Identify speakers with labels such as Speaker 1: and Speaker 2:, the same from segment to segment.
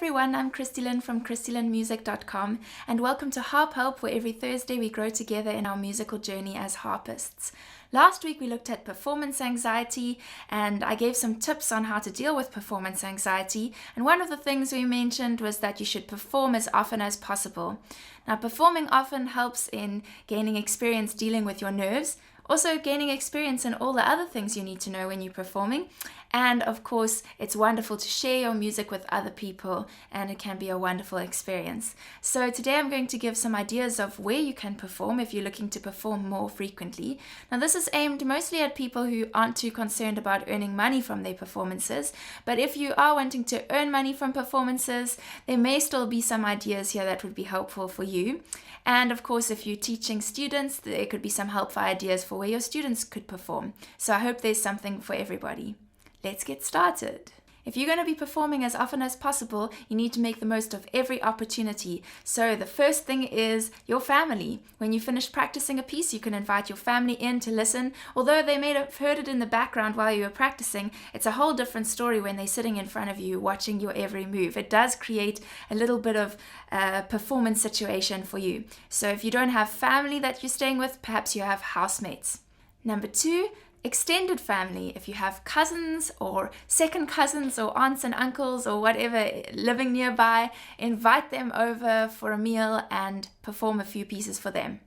Speaker 1: everyone, I'm Christy-Lyn from Christy-Lynmusic.com and welcome to Harp, where every Thursday we grow together in our musical journey as harpists. Last week we looked at performance anxiety and I gave some tips on how to deal with performance anxiety, and one of the things we mentioned was that you should perform as often as possible. Now, performing often helps in gaining experience dealing with your nerves, also gaining experience in all the other things you need to know when you're performing. And of course, it's wonderful to share your music with other people, and it can be a wonderful experience. So today I'm going to give some ideas of where you can perform if you're looking to perform more frequently. Now, this is aimed mostly at people who aren't too concerned about earning money from their performances, but if you are wanting to earn money from performances, there may still be some ideas here that would be helpful for you. And of course, if you're teaching students, there could be some helpful ideas for where your students could perform. So I hope there's something for everybody. Let's get started. If you're going to be performing as often as possible, you need to make the most of every opportunity. So the first thing is your family. When you finish practicing a piece, you can invite your family in to listen. Although they may have heard it in the background while you were practicing, it's a whole different story when they're sitting in front of you watching your every move. It does create a little bit of a performance situation for you. So if you don't have family that you're staying with, perhaps you have housemates. Number 2, extended family. If you have cousins or second cousins or aunts and uncles or whatever living nearby, invite them over for a meal and perform a few pieces for them.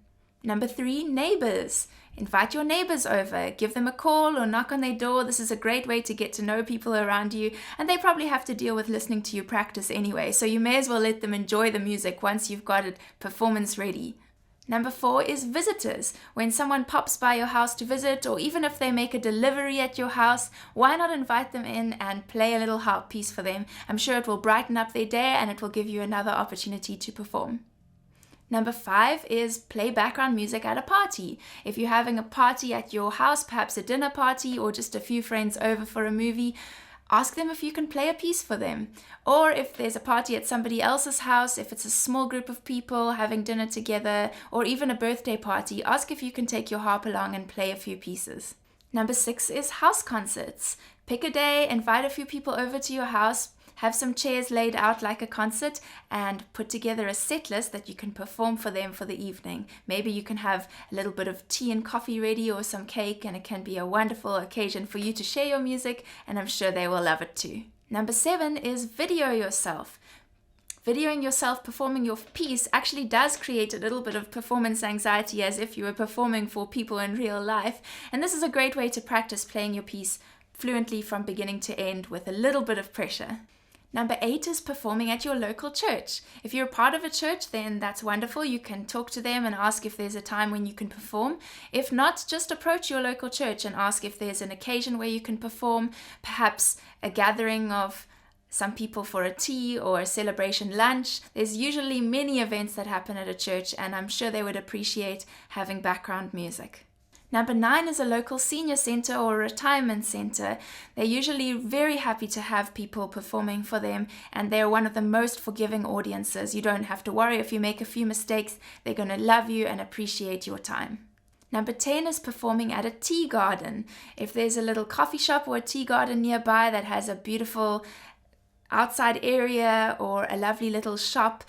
Speaker 1: Number 3, neighbors. Invite your neighbors over, give them a call or knock on their door. This is a great way to get to know people around you, and they probably have to deal with listening to you practice anyway, so you may as well let them enjoy the music once you've got it performance ready. Number 4 is visitors. When someone pops by your house to visit, or even if they make a delivery at your house, why not invite them in and play a little harp piece for them? I'm sure it will brighten up their day and it will give you another opportunity to perform. Number 5 is play background music at a party. If you're having a party at your house, perhaps a dinner party or just a few friends over for a movie, ask them if you can play a piece for them. Or if there's a party at somebody else's house, if it's a small group of people having dinner together, or even a birthday party, ask if you can take your harp along and play a few pieces. Number 6 is house concerts. Pick a day, invite a few people over to your house, have some chairs laid out like a concert, and put together a set list that you can perform for them for the evening. Maybe you can have a little bit of tea and coffee ready or some cake, and it can be a wonderful occasion for you to share your music, and I'm sure they will love it too. Number 7 is video yourself. Videoing yourself performing your piece actually does create a little bit of performance anxiety, as if you were performing for people in real life, and this is a great way to practice playing your piece fluently from beginning to end with a little bit of pressure. Number 8 is performing at your local church. If you're a part of a church, then that's wonderful. You can talk to them and ask if there's a time when you can perform. If not, just approach your local church and ask if there's an occasion where you can perform, perhaps a gathering of some people for a tea or a celebration lunch. There's usually many events that happen at a church, and I'm sure they would appreciate having background music. Number 9 is a local senior center or retirement center. They're usually very happy to have people performing for them, and they're one of the most forgiving audiences. You don't have to worry if you make a few mistakes. They're going to love you and appreciate your time. Number 10 is performing at a tea garden. If there's a little coffee shop or a tea garden nearby that has a beautiful outside area or a lovely little shop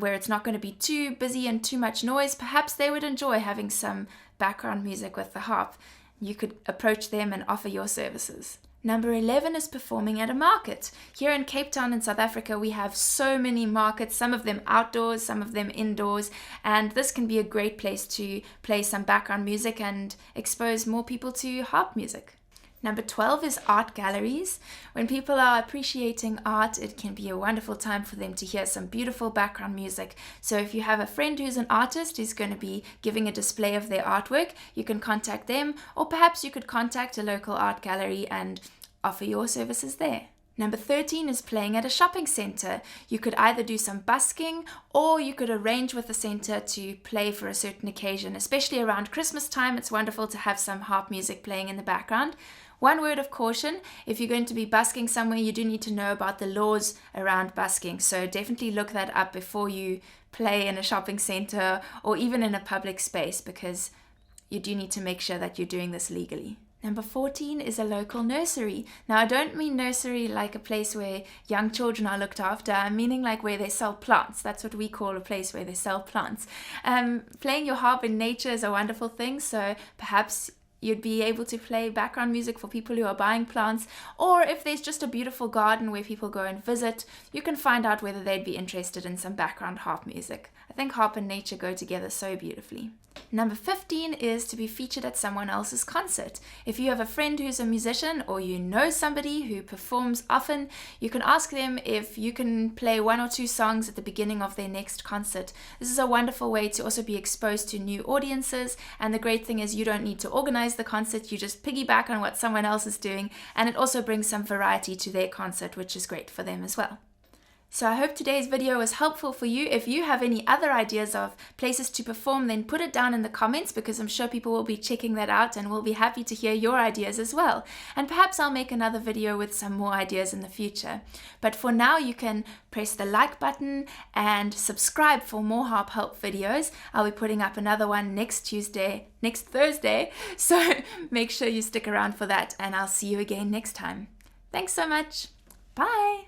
Speaker 1: where it's not going to be too busy and too much noise, perhaps they would enjoy having some background music with the harp. You could approach them and offer your services. Number 11 is performing at a market. Here in Cape Town in South Africa, we have so many markets, some of them outdoors, some of them indoors, and this can be a great place to play some background music and expose more people to harp music. Number 12 is art galleries. When people are appreciating art, it can be a wonderful time for them to hear some beautiful background music. So if you have a friend who's an artist who's going to be giving a display of their artwork, you can contact them, or perhaps you could contact a local art gallery and offer your services there. Number 13 is playing at a shopping center. You could either do some busking, or you could arrange with the center to play for a certain occasion. Especially around Christmas time, it's wonderful to have some harp music playing in the background. One word of caution: if you're going to be busking somewhere, you do need to know about the laws around busking. So definitely look that up before you play in a shopping center or even in a public space, because you do need to make sure that you're doing this legally. Number 14 is a local nursery. Now, I don't mean nursery like a place where young children are looked after. I'm meaning like where they sell plants. That's what we call a place where they sell plants. Playing your harp in nature is a wonderful thing, so perhaps you'd be able to play background music for people who are buying plants, or if there's just a beautiful garden where people go and visit, you can find out whether they'd be interested in some background harp music. I think harp and nature go together so beautifully. Number 15 is to be featured at someone else's concert. If you have a friend who's a musician or you know somebody who performs often, you can ask them if you can play 1 or 2 songs at the beginning of their next concert. This is a wonderful way to also be exposed to new audiences, and the great thing is you don't need to organize the concert, you just piggyback on what someone else is doing, and it also brings some variety to their concert, which is great for them as well. So I hope today's video was helpful for you. If you have any other ideas of places to perform, then put it down in the comments, because I'm sure people will be checking that out and will be happy to hear your ideas as well. And perhaps I'll make another video with some more ideas in the future. But for now, you can press the like button and subscribe for more Harp Help videos. I'll be putting up another one next Thursday. So make sure you stick around for that, and I'll see you again next time. Thanks so much. Bye.